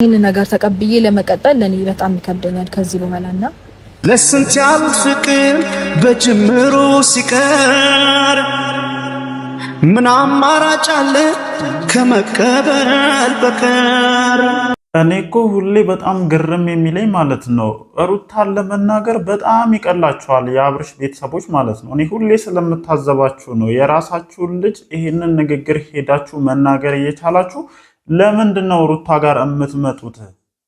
ይህን ነገር ተቀብዬ ለመቀጠል ለኔ በጣም ይከብደኛል ከዚህ በኋላና ለስንት ያህል ፍቅር በጅምሩ ሲቀር ምን አማራጭ አለ ከመቀበል በቀር? እኔ እኮ ሁሌ በጣም ግርም የሚለኝ ማለት ነው ሩታን ለመናገር በጣም ይቀላችኋል የአብርሽ ቤተሰቦች ማለት ነው። እኔ ሁሌ ስለምታዘባችሁ ነው። የራሳችሁን ልጅ ይህንን ንግግር ሄዳችሁ መናገር እየቻላችሁ ለምንድን ነው ሩታ ጋር የምትመጡት?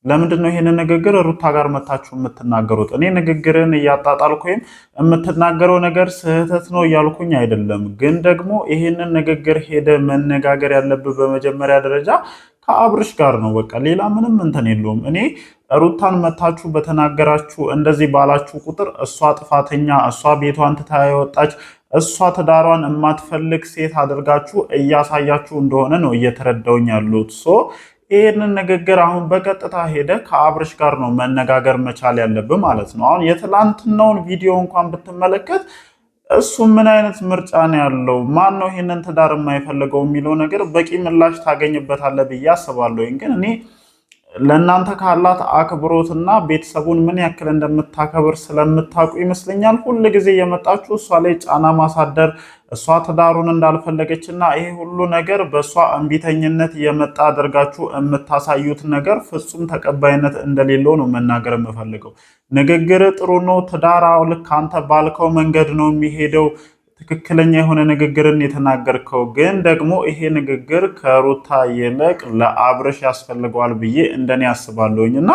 ለምንድን ነው ይሄንን ንግግር ሩታ ጋር መታችሁ የምትናገሩት? እኔ ንግግርን እያጣጣልኩ ወይም የምትናገረው ነገር ስህተት ነው እያልኩኝ አይደለም። ግን ደግሞ ይሄንን ንግግር ሄደ መነጋገር ያለብህ በመጀመሪያ ደረጃ ከአብርሽ ጋር ነው። በቃ ሌላ ምንም እንትን የለውም። እኔ ሩታን መታችሁ በተናገራችሁ እንደዚህ ባላችሁ ቁጥር እሷ ጥፋተኛ፣ እሷ ቤቷን ትታ የወጣች፣ እሷ ትዳሯን የማትፈልግ ሴት አድርጋችሁ እያሳያችሁ እንደሆነ ነው እየተረዳውኝ ያሉት። ይህንን ንግግር አሁን በቀጥታ ሄደ ከአብርሽ ጋር ነው መነጋገር መቻል ያለብህ ማለት ነው። አሁን የትላንትናውን ቪዲዮ እንኳን ብትመለከት እሱ ምን አይነት ምርጫ ነው ያለው? ማን ነው ይህንን ትዳር የማይፈልገው የሚለው ነገር በቂ ምላሽ ታገኝበታለህ ብዬ አስባለሁ። ግን እኔ ለእናንተ ካላት አክብሮትና ቤተሰቡን ምን ያክል እንደምታከብር ስለምታውቁ ይመስለኛል ሁል ጊዜ የመጣችሁ እሷ ላይ ጫና ማሳደር፣ እሷ ትዳሩን እንዳልፈለገችና ይሄ ሁሉ ነገር በእሷ እንቢተኝነት የመጣ አድርጋችሁ የምታሳዩት ነገር ፍጹም ተቀባይነት እንደሌለው ነው መናገር የምፈልገው። ንግግር ጥሩ ነው። ትዳር ልክ አንተ ባልከው መንገድ ነው የሚሄደው። ትክክለኛ የሆነ ንግግርን የተናገርከው፣ ግን ደግሞ ይሄ ንግግር ከሩታ ይልቅ ለአብርሽ ያስፈልገዋል ብዬ እንደኔ ያስባለሁኝ። እና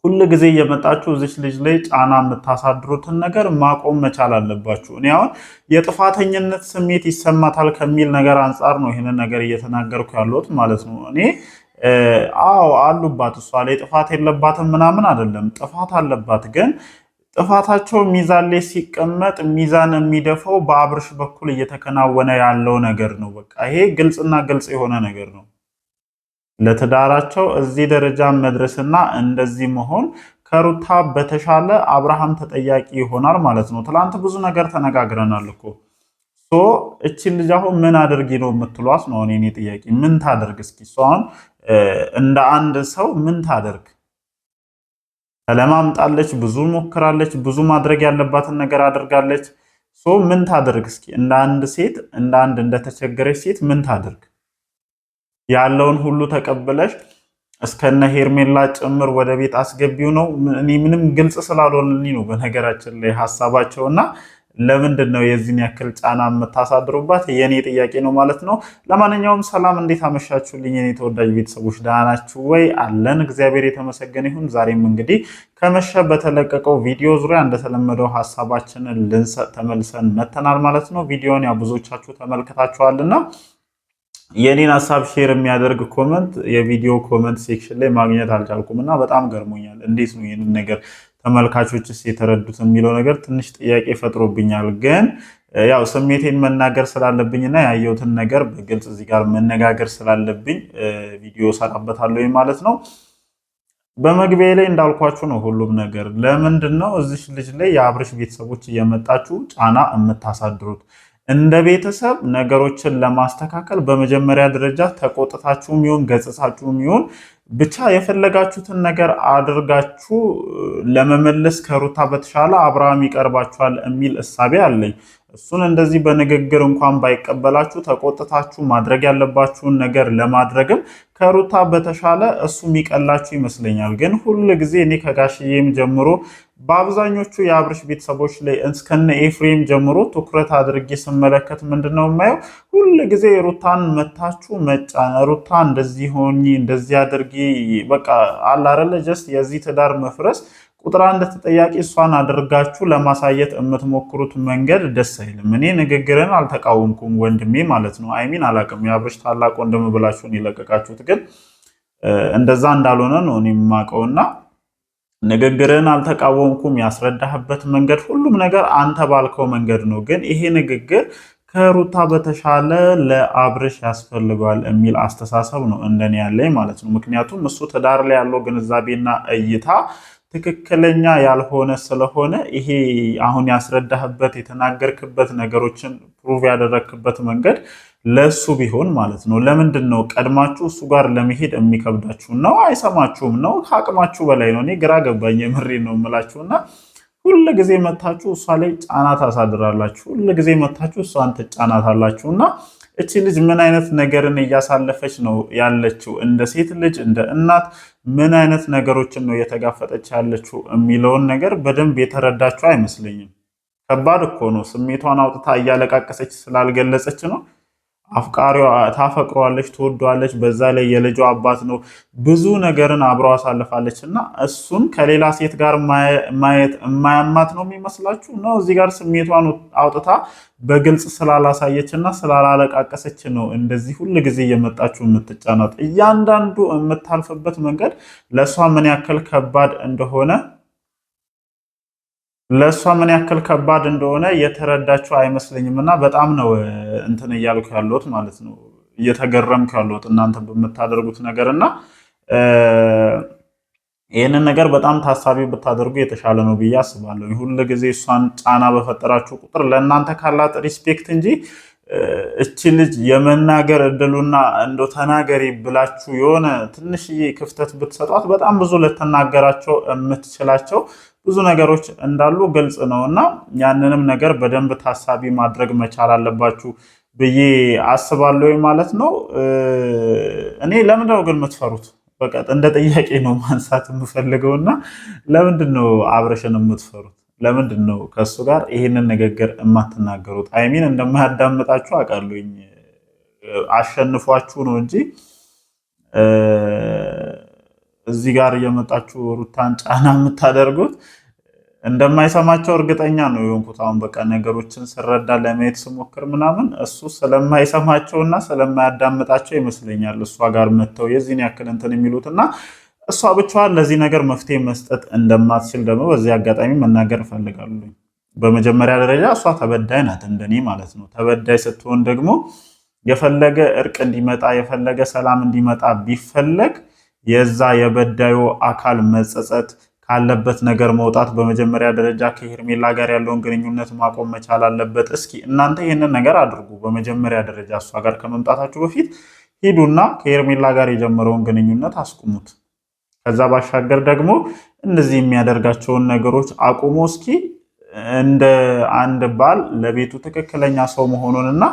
ሁል ጊዜ እየመጣችሁ እዚች ልጅ ላይ ጫና የምታሳድሩትን ነገር ማቆም መቻል አለባችሁ። እኔ አሁን የጥፋተኝነት ስሜት ይሰማታል ከሚል ነገር አንጻር ነው ይህንን ነገር እየተናገርኩ ያለሁት ማለት ነው። እኔ አዎ አሉባት፣ እሷ ላይ ጥፋት የለባትም ምናምን አይደለም፣ ጥፋት አለባት። ግን ጥፋታቸው ሚዛን ላይ ሲቀመጥ ሚዛን የሚደፋው በአብርሽ በኩል እየተከናወነ ያለው ነገር ነው። በቃ ይሄ ግልጽና ግልጽ የሆነ ነገር ነው። ለትዳራቸው እዚህ ደረጃ መድረስና እንደዚህ መሆን ከሩታ በተሻለ አብርሃም ተጠያቂ ይሆናል ማለት ነው። ትላንት ብዙ ነገር ተነጋግረናል እኮ። እቺን ልጅ አሁን ምን አድርጊ ነው የምትሏት ነው እኔ ጥያቄ። ምን ታደርግ እስኪ? እሷ አሁን እንደ አንድ ሰው ምን ታደርግ? ተለማምጣለች፣ ብዙ ሞክራለች፣ ብዙ ማድረግ ያለባትን ነገር አድርጋለች። ምን ታደርግ እስኪ? እንደ አንድ ሴት፣ እንደ አንድ እንደተቸገረች ሴት ምን ታደርግ? ያለውን ሁሉ ተቀብለሽ እስከነ ሄርሜላ ጭምር ወደ ቤት አስገቢው ነው። እኔ ምንም ግልጽ ስላልሆነልኝ ነው በነገራችን ላይ ሀሳባቸውና ለምንድን ነው የዚህን ያክል ጫና የምታሳድሩባት? የኔ ጥያቄ ነው ማለት ነው። ለማንኛውም ሰላም፣ እንዴት አመሻችሁልኝ የኔ ተወዳጅ ቤተሰቦች? ደህና ናችሁ ወይ? አለን፣ እግዚአብሔር የተመሰገነ ይሁን። ዛሬም እንግዲህ ከመሸ በተለቀቀው ቪዲዮ ዙሪያ እንደተለመደው ሀሳባችንን ልንሰጥ ተመልሰን መተናል ማለት ነው። ቪዲዮን ያው ብዙዎቻችሁ ተመልክታችኋልና የኔን ሀሳብ ሼር የሚያደርግ ኮመንት የቪዲዮ ኮመንት ሴክሽን ላይ ማግኘት አልቻልኩም እና በጣም ገርሞኛል። እንዴት ነው ይህንን ነገር ተመልካቾችስ የተረዱት የሚለው ነገር ትንሽ ጥያቄ ፈጥሮብኛል። ግን ያው ስሜቴን መናገር ስላለብኝና ያየሁትን ነገር በግልጽ እዚህ ጋር መነጋገር ስላለብኝ ቪዲዮ ሰራበታለሁ ማለት ነው። በመግቢያ ላይ እንዳልኳችሁ ነው ሁሉም ነገር። ለምንድን ነው እዚህ ልጅ ላይ የአብርሽ ቤተሰቦች እየመጣችሁ ጫና የምታሳድሩት? እንደ ቤተሰብ ነገሮችን ለማስተካከል በመጀመሪያ ደረጃ ተቆጥታችሁም ይሁን ገጽታችሁም ይሁን ብቻ የፈለጋችሁትን ነገር አድርጋችሁ ለመመለስ ከሩታ በተሻለ አብርሃም ይቀርባችኋል የሚል እሳቤ አለኝ። እሱን እንደዚህ በንግግር እንኳን ባይቀበላችሁ ተቆጥታችሁ ማድረግ ያለባችሁን ነገር ለማድረግም ከሩታ በተሻለ እሱ የሚቀላችሁ ይመስለኛል። ግን ሁል ጊዜ እኔ ከጋሽዬም ጀምሮ በአብዛኞቹ የአብርሽ ቤተሰቦች ላይ እስከነ ኤፍሬም ጀምሮ ትኩረት አድርጌ ስመለከት ምንድነው የማየው? ሁል ጊዜ ሩታን መታችሁ መጫን፣ ሩታ እንደዚህ ሆኚ እንደዚህ አድርጊ፣ በቃ አላረለ ጀስት የዚህ ትዳር መፍረስ ቁጥር አንድ ተጠያቂ እሷን አድርጋችሁ ለማሳየት የምትሞክሩት መንገድ ደስ አይልም። እኔ ንግግርን አልተቃወምኩም ወንድሜ ማለት ነው። አይሚን አላቅም የአብርሽ ታላቅ ወንድም ብላችሁን የለቀቃችሁት ግን እንደዛ እንዳልሆነ ነው እኔ የማውቀውና ንግግርን አልተቃወምኩም። ያስረዳህበት መንገድ ሁሉም ነገር አንተ ባልከው መንገድ ነው። ግን ይሄ ንግግር ከሩታ በተሻለ ለአብርሽ ያስፈልገዋል የሚል አስተሳሰብ ነው እንደኔ ያለኝ ማለት ነው። ምክንያቱም እሱ ትዳር ላይ ያለው ግንዛቤና እይታ ትክክለኛ ያልሆነ ስለሆነ ይሄ አሁን ያስረዳህበት የተናገርክበት ነገሮችን ፕሩቭ ያደረክበት መንገድ ለሱ ቢሆን ማለት ነው። ለምንድን ነው ቀድማችሁ እሱ ጋር ለመሄድ የሚከብዳችሁ? ነው አይሰማችሁም? ነው ከአቅማችሁ በላይ ነው? እኔ ግራ ገባኝ። የምሬ ነው የምላችሁና ሁሉ ጊዜ መታችሁ እሷ ላይ ጫና ታሳድራላችሁ። ሁሉ ጊዜ መታችሁ እሷን ትጫናታላችሁና እቺ ልጅ ምን አይነት ነገርን እያሳለፈች ነው ያለችው? እንደ ሴት ልጅ እንደ እናት ምን አይነት ነገሮችን ነው እየተጋፈጠች ያለችው የሚለውን ነገር በደንብ የተረዳችሁ አይመስለኝም። ከባድ እኮ ነው። ስሜቷን አውጥታ እያለቃቀሰች ስላልገለጸች ነው። አፍቃሪዋ ታፈቅሯለች፣ ትወዷለች። በዛ ላይ የልጇ አባት ነው። ብዙ ነገርን አብረው አሳልፋለች እና እሱን ከሌላ ሴት ጋር ማየት የማያማት ነው የሚመስላችሁ ነው? እዚህ ጋር ስሜቷን አውጥታ በግልጽ ስላላሳየች እና ስላላለቃቀሰች ነው እንደዚህ ሁል ጊዜ እየመጣችሁ የምትጫናት። እያንዳንዱ የምታልፍበት መንገድ ለእሷ ምን ያክል ከባድ እንደሆነ የተረዳችሁ አይመስለኝም። እና በጣም ነው እንትን እያልኩ ያለሁት ማለት ነው፣ እየተገረምኩ ያለሁት እናንተ በምታደርጉት ነገር እና ይህንን ነገር በጣም ታሳቢ ብታደርጉ የተሻለ ነው ብዬ አስባለሁ። ሁሉ ጊዜ እሷን ጫና በፈጠራችሁ ቁጥር ለእናንተ ካላት ሪስፔክት እንጂ እቺ ልጅ የመናገር እድሉና እንደው ተናገሪ ብላችሁ የሆነ ትንሽዬ ክፍተት ብትሰጧት በጣም ብዙ ልትናገራቸው የምትችላቸው ብዙ ነገሮች እንዳሉ ግልጽ ነው እና ያንንም ነገር በደንብ ታሳቢ ማድረግ መቻል አለባችሁ ብዬ አስባለሁ ማለት ነው። እኔ ለምንድነው ግን የምትፈሩት? በቃ እንደ ጥያቄ ነው ማንሳት የምፈልገውና ለምንድን ነው አብርሽን የምትፈሩት? ለምንድን ነው ከእሱ ጋር ይህንን ንግግር የማትናገሩት? አይሚን እንደማያዳምጣችሁ አውቃለሁኝ። አሸንፏችሁ ነው እንጂ እዚህ ጋር እየመጣችሁ ሩታን ጫና የምታደርጉት እንደማይሰማቸው እርግጠኛ ነው የሆንኩት። አሁን በቃ ነገሮችን ስረዳ ለማየት ስሞክር ምናምን እሱ ስለማይሰማቸውና ስለማያዳምጣቸው ይመስለኛል እሷ ጋር መጥተው የዚህን ያክል እንትን የሚሉትና እሷ ብቻዋን ለዚህ ነገር መፍትሄ መስጠት እንደማትችል ደግሞ በዚህ አጋጣሚ መናገር እፈልጋለሁ። በመጀመሪያ ደረጃ እሷ ተበዳይ ናት፣ እንደኔ ማለት ነው። ተበዳይ ስትሆን ደግሞ የፈለገ እርቅ እንዲመጣ የፈለገ ሰላም እንዲመጣ ቢፈለግ የዛ የበዳዩ አካል መጸጸት ካለበት ነገር መውጣት፣ በመጀመሪያ ደረጃ ከሄርሜላ ጋር ያለውን ግንኙነት ማቆም መቻል አለበት። እስኪ እናንተ ይህንን ነገር አድርጉ። በመጀመሪያ ደረጃ እሷ ጋር ከመምጣታችሁ በፊት ሂዱና ከሄርሜላ ጋር የጀመረውን ግንኙነት አስቁሙት። ከዛ ባሻገር ደግሞ እነዚህ የሚያደርጋቸውን ነገሮች አቁሞ እስኪ እንደ አንድ ባል ለቤቱ ትክክለኛ ሰው መሆኑንና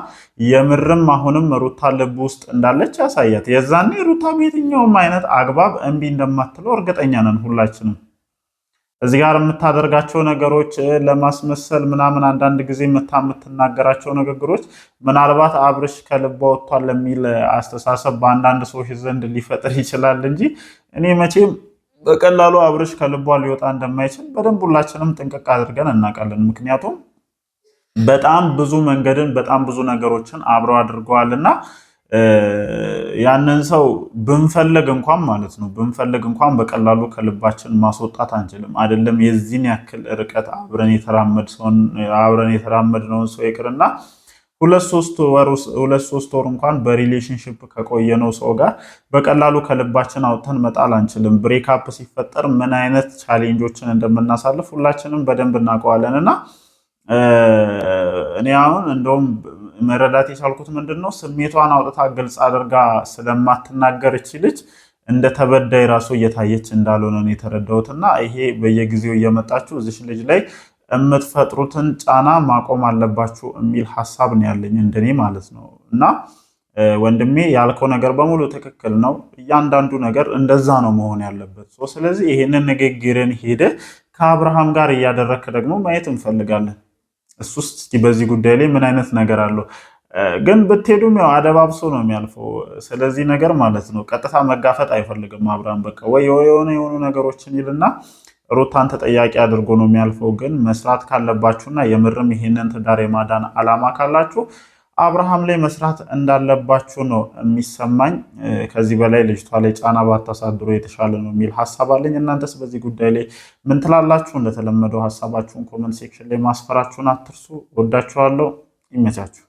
የምርም አሁንም ሩታ ልብ ውስጥ እንዳለች ያሳያት። የዛኔ ሩታ በየትኛውም አይነት አግባብ እምቢ እንደማትለው እርግጠኛ ነን ሁላችንም። እዚህ ጋር የምታደርጋቸው ነገሮች ለማስመሰል ምናምን አንዳንድ ጊዜ የምትናገራቸው ንግግሮች ምናልባት አብርሽ ከልቧ ወጥቷል የሚል አስተሳሰብ በአንዳንድ ሰዎች ዘንድ ሊፈጥር ይችላል እንጂ እኔ መቼም በቀላሉ አብርሽ ከልቧ ሊወጣ እንደማይችል በደንብ ሁላችንም ጥንቅቅ አድርገን እናውቃለን። ምክንያቱም በጣም ብዙ መንገድን በጣም ብዙ ነገሮችን አብረው አድርገዋልና ያንን ሰው ብንፈልግ እንኳን ማለት ነው በቀላሉ ከልባችን ማስወጣት አንችልም። አይደለም የዚህን ያክል ርቀት አብረን የተራመድነውን ሰው ይቅርና ሁለት ሶስት ወር እንኳን በሪሌሽንሽፕ ከቆየነው ሰው ጋር በቀላሉ ከልባችን አውጥተን መጣል አንችልም። ብሬክአፕ ሲፈጠር ምን አይነት ቻሌንጆችን እንደምናሳልፍ ሁላችንም በደንብ እናውቀዋለን። እና እኔ አሁን እንደውም መረዳት የቻልኩት ምንድነው ስሜቷን አውጥታ ግልጽ አድርጋ ስለማትናገር እቺ ልጅ እንደ ተበዳይ ራሱ እየታየች እንዳልሆነ ነው የተረዳሁትና ይሄ በየጊዜው እየመጣችሁ እዚች ልጅ ላይ የምትፈጥሩትን ጫና ማቆም አለባችሁ የሚል ሀሳብ ነው ያለኝ እንደኔ ማለት ነው። እና ወንድሜ ያልከው ነገር በሙሉ ትክክል ነው። እያንዳንዱ ነገር እንደዛ ነው መሆን ያለበት። ስለዚህ ይሄንን ንግግርን ሄደ ከአብርሃም ጋር እያደረክ ደግሞ ማየት እንፈልጋለን። እሱስ በዚህ ጉዳይ ላይ ምን አይነት ነገር አለው? ግን ብትሄዱም ያው አደባብሶ ነው የሚያልፈው። ስለዚህ ነገር ማለት ነው ቀጥታ መጋፈጥ አይፈልግም አብርሃም። በቃ ወይ የሆኑ ነገሮችን ይልና ሩታን ተጠያቂ አድርጎ ነው የሚያልፈው። ግን መስራት ካለባችሁና የምርም ይሄንን ትዳር የማዳን አላማ ካላችሁ አብርሃም ላይ መስራት እንዳለባችሁ ነው የሚሰማኝ። ከዚህ በላይ ልጅቷ ላይ ጫና ባታሳድሩ የተሻለ ነው የሚል ሀሳብ አለኝ። እናንተስ በዚህ ጉዳይ ላይ ምን ትላላችሁ? እንደተለመደው ሀሳባችሁን ኮመንት ሴክሽን ላይ ማስፈራችሁን አትርሱ። ወዳችኋለሁ። ይመቻችሁ።